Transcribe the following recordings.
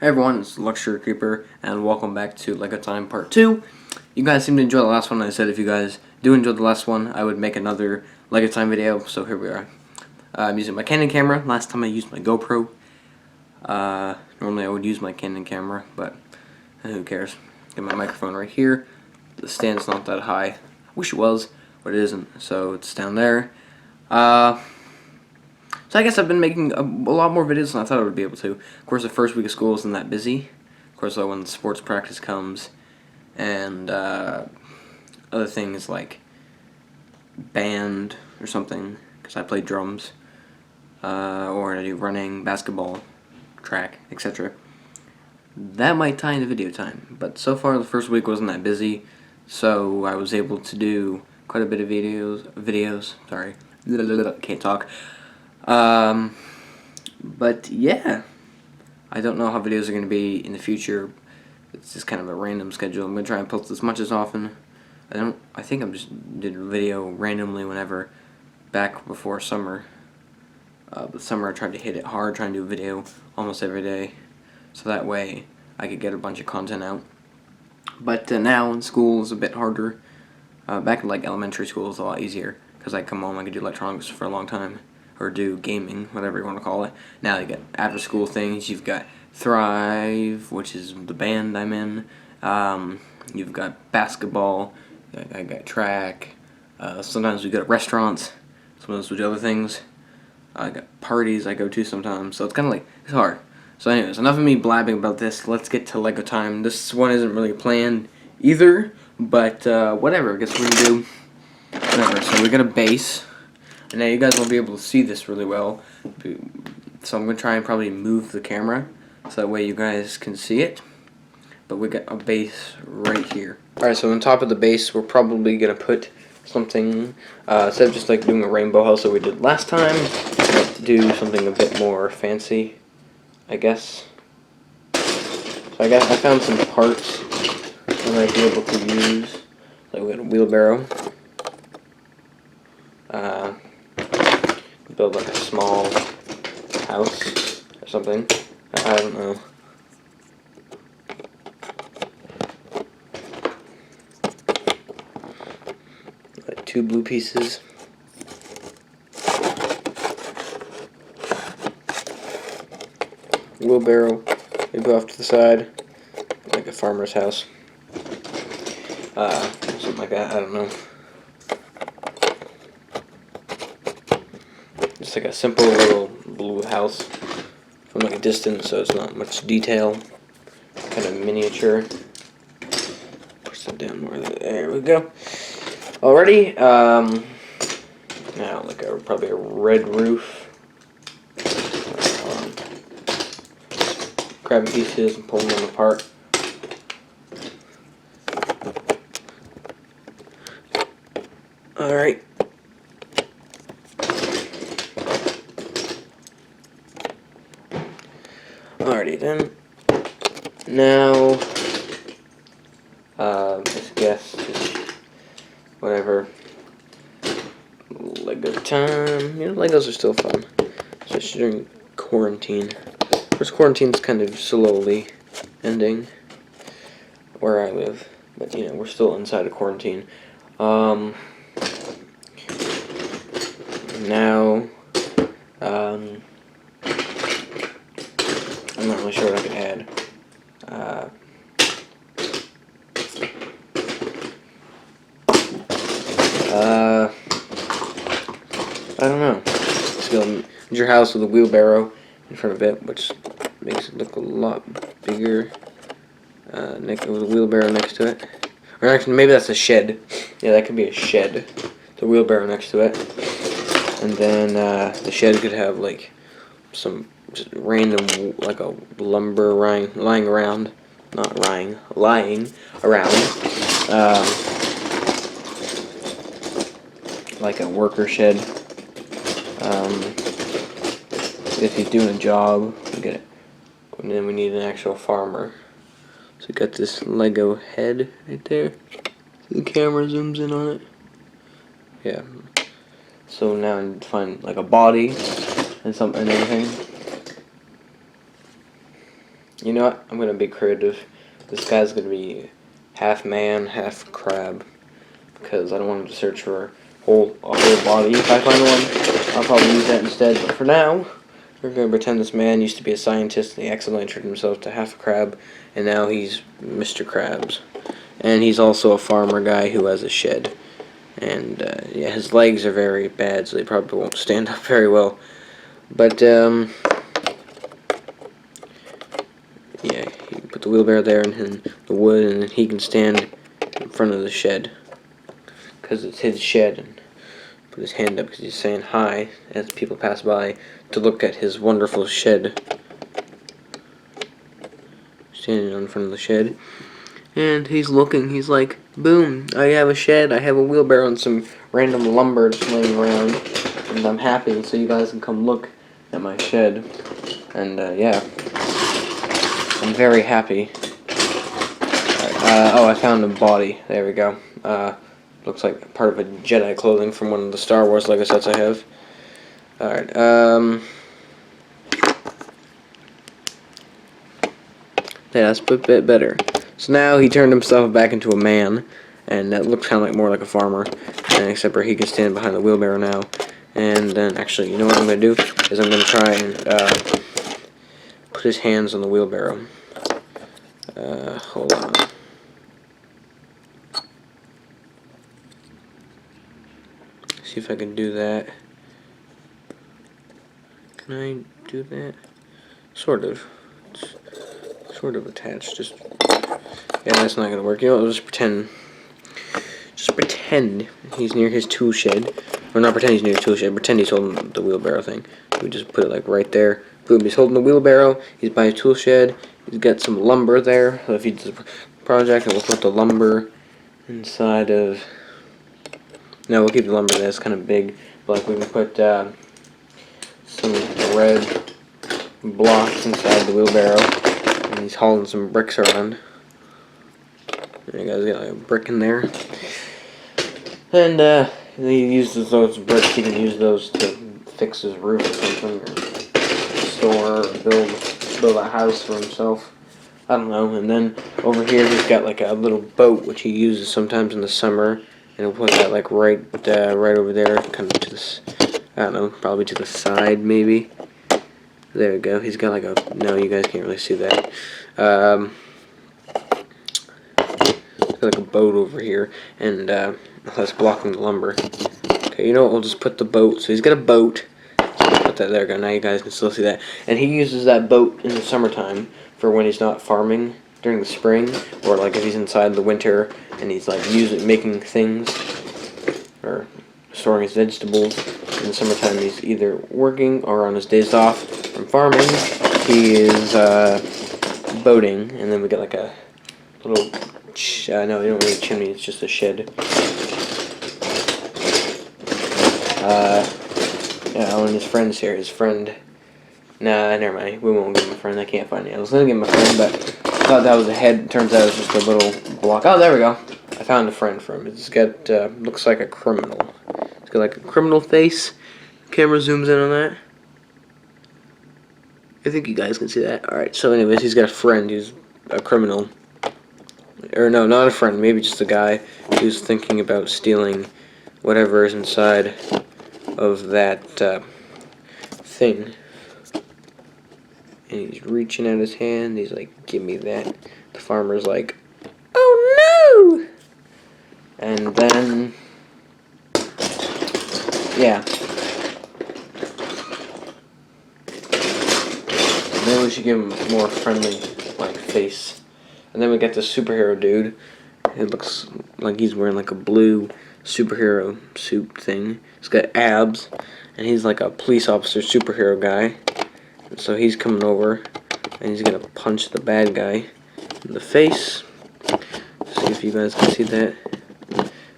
Hey everyone, it's Luxury Creeper, and welcome back to Lego Time Part 2. You guys seem to enjoy the last one. I said if you guys do enjoy the last one, I would make another Lego Time video, so here we are. I'm using my Canon camera. Last time I used my GoPro. Normally I would use my Canon camera, but who cares. Get my microphone right here. The stand's not that high. I wish it was, but it isn't, so it's down there. So I guess I've been making a lot more videos than I thought I would be able to. Of course, the first week of school isn't that busy. Of course, when the sports practice comes, and other things like band or something, because I play drums, or I do running, basketball, track, etc. That might tie into video time, but so far the first week wasn't that busy, so I was able to do quite a bit of videos. Sorry, can't talk. But yeah, I don't know how videos are going to be in the future. It's just kind of a random schedule. I'm going to try and post as much as often. I think I'm just did a video randomly whenever, back before summer. But summer I tried to hit it hard, trying to do a video almost every day, so that way I could get a bunch of content out. But now in school is a bit harder. Back in like elementary school is a lot easier, because I come home, I could do electronics for a long time, or do gaming, whatever you want to call it. Now you got after school things. You've got Thrive, which is the band I'm in. You've got basketball. I got track. Sometimes we go to restaurants. Sometimes we do other things. I got parties I go to sometimes. So it's kind of like, it's hard. So anyways, enough of me blabbing about this. Let's get to Lego time. This one isn't really planned either, but whatever. I guess we're gonna do whatever. So we got a base. And now you guys won't be able to see this really well, so I'm going to try and probably move the camera so that way you guys can see it. But we got a base right here. Alright, so on top of the base we're probably going to put something, instead of just like doing a rainbow house that we did last time, let's do something a bit more fancy, I guess. So I guess I found some parts I might be able to use. Like we got a wheelbarrow. Build like a small house or something. I don't know. Like 2 blue pieces. Wheelbarrow, maybe off to the side, like a farmer's house. Something like that, I don't know. Just like a simple little blue house from like a distance, so it's not much detail. Kind of miniature. Push that down more. There we go. Alrighty. Now like probably a red roof. Grabbing pieces and pulling them apart. Alright. Alrighty then. Now, I guess just whatever. Lego time. You know, Legos are still fun, especially during quarantine. Of course, quarantine's kind of slowly ending where I live, but you know, we're still inside of quarantine. Now, I'm not really sure what I could add. I don't know. Just build your house with a wheelbarrow in front of it, which makes it look a lot bigger. With a wheelbarrow next to it. Or actually, maybe that's a shed. Yeah, that could be a shed. The wheelbarrow next to it. And then the shed could have like some just random, like a lumber lying around. Not lying around. Like a worker shed. If he's doing a job, we get it. And then we need an actual farmer. So we got this Lego head right there. The camera zooms in on it. Yeah. So now I need to find like a body and everything. You know what? I'm gonna be creative. This guy's gonna be half man, half crab, because I don't want him to search for a whole body. If I find one, I'll probably use that instead. But for now, we're gonna pretend this man used to be a scientist and he accidentally turned himself to half a crab, and now he's Mr. Krabs. And he's also a farmer guy who has a shed. And yeah, his legs are very bad, so they probably won't stand up very well. But yeah, you put the wheelbarrow there and the wood, and he can stand in front of the shed, because it's his shed, and put his hand up because he's saying hi as people pass by to look at his wonderful shed. Standing in front of the shed, and he's looking. He's like, boom, I have a shed, I have a wheelbarrow and some random lumber just laying around, and I'm happy, so you guys can come look at my shed. And yeah, I'm very happy. Oh, I found a body. There we go. Looks like part of a Jedi clothing from one of the Star Wars Lego sets I have. Alright, yeah, that's a bit better. So now he turned himself back into a man, and that looks kind of like more like a farmer, and except for he can stand behind the wheelbarrow now. And then, actually, you know what I'm going to do? Is I'm going to try and put his hands on the wheelbarrow. Hold on. See if I can do that. Can I do that? Sort of. It's sort of attached. Just yeah, that's not gonna work. You know, I'll just pretend. Just pretend he's near his tool shed. Or not pretend he's near his tool shed. Pretend he's holding the wheelbarrow thing. We just put it like right there. Boom. He's holding the wheelbarrow. He's by his tool shed. He's got some lumber there. So if he does a project, and we'll put the lumber inside of. No, we'll keep the lumber there. It's kind of big. But like we can put some red blocks inside the wheelbarrow, and he's hauling some bricks around. There you guys got like a brick in there, and he uses those bricks. He can use those to fix his roof or something, or store, or build a house for himself. I don't know. And then over here he's got like a little boat which he uses sometimes in the summer. And we'll put that like right over there, kind of to this, I don't know, probably to the side maybe. There we go. He's got like a, no, you guys can't really see that. He's got like a boat over here, and that's blocking the lumber. Okay, you know what? We'll just put the boat. So he's got a boat. So we'll put that there. Go. Now you guys can still see that. And he uses that boat in the summertime for when he's not farming during the spring, or like if he's inside the winter and he's like making things or storing his vegetables. In the summertime he's either working or on his days off from farming he is boating. And then we get like a little no, you don't need a chimney, it's just a shed. Yeah, and his friend's here. His friend, nah, never mind, we won't give him a friend. I can't find it. I was gonna give him a friend, but I thought that was a head. Turns out it was just a little block. Oh, there we go. I found a friend for him. It's got, looks like a criminal. It's got like a criminal face. Camera zooms in on that. I think you guys can see that. Alright, so anyways, he's got a friend who's a criminal. Or no, not a friend. Maybe just a guy who's thinking about stealing whatever is inside of that thing. And he's reaching out his hand. He's like, give me that. The farmer's like, oh no! And then, yeah. And then we should give him a more friendly, like, face. And then we get this superhero dude. It looks like he's wearing like a blue superhero suit thing. He's got abs. And he's like a police officer superhero guy. So he's coming over, and he's gonna punch the bad guy in the face. See if you guys can see that.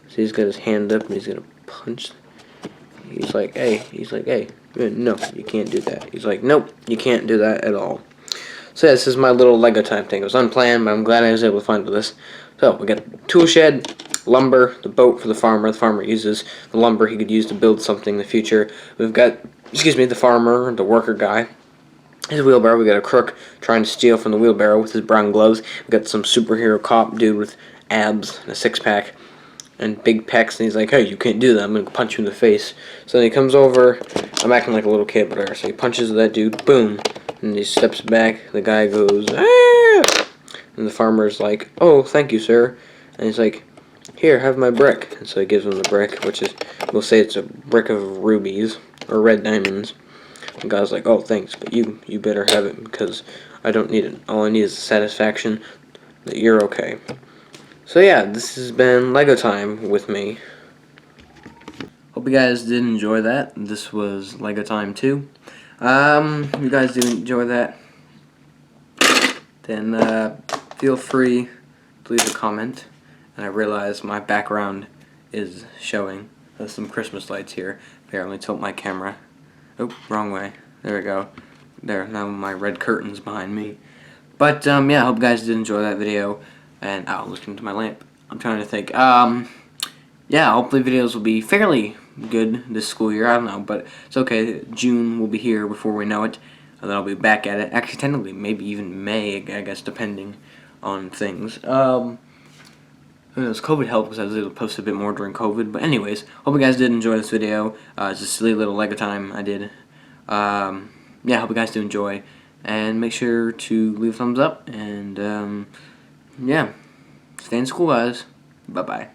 So he's got his hand up, and he's gonna punch. He's like, hey, no, you can't do that. He's like, nope, you can't do that at all. So yeah, this is my little Lego type thing. It was unplanned, but I'm glad I was able to find this. So we got the tool shed, lumber, the boat for the farmer. The farmer uses the lumber he could use to build something in the future. We've got, excuse me, the farmer, the worker guy. his wheelbarrow. We got a crook trying to steal from the wheelbarrow with his brown gloves. We got some superhero cop dude with abs and a six-pack and big pecs, and he's like, hey, you can't do that, I'm gonna punch you in the face. So then he comes over, I'm acting like a little kid, whatever, so he punches that dude, boom, and he steps back, the guy goes, ah! And the farmer's like, oh, thank you, sir. And he's like, here, have my brick. And so he gives him the brick, which is, we'll say it's a brick of rubies, or red diamonds. The guy's like, oh, thanks, but you better have it, because I don't need it. All I need is the satisfaction that you're okay. So yeah, this has been Lego Time with me. Hope you guys did enjoy that. This was Lego Time 2. If you guys did enjoy that, then feel free to leave a comment. And I realize my background is showing. There's some Christmas lights here. Apparently tilt my camera. Oh, wrong way. There we go. There, now my red curtain's behind me. But yeah, I hope you guys did enjoy that video. And looking to my lamp. I'm trying to think. Yeah, hopefully videos will be fairly good this school year. I don't know, but it's okay. June will be here before we know it, and then I'll be back at it. Actually, technically, maybe even May, I guess, depending on things. Who knows? COVID helped because I was able to post a bit more during COVID. But anyways, hope you guys did enjoy this video. It's a silly little Lego time I did. Yeah, hope you guys do enjoy, and make sure to leave a thumbs up. And yeah, stay in school, guys. Bye bye.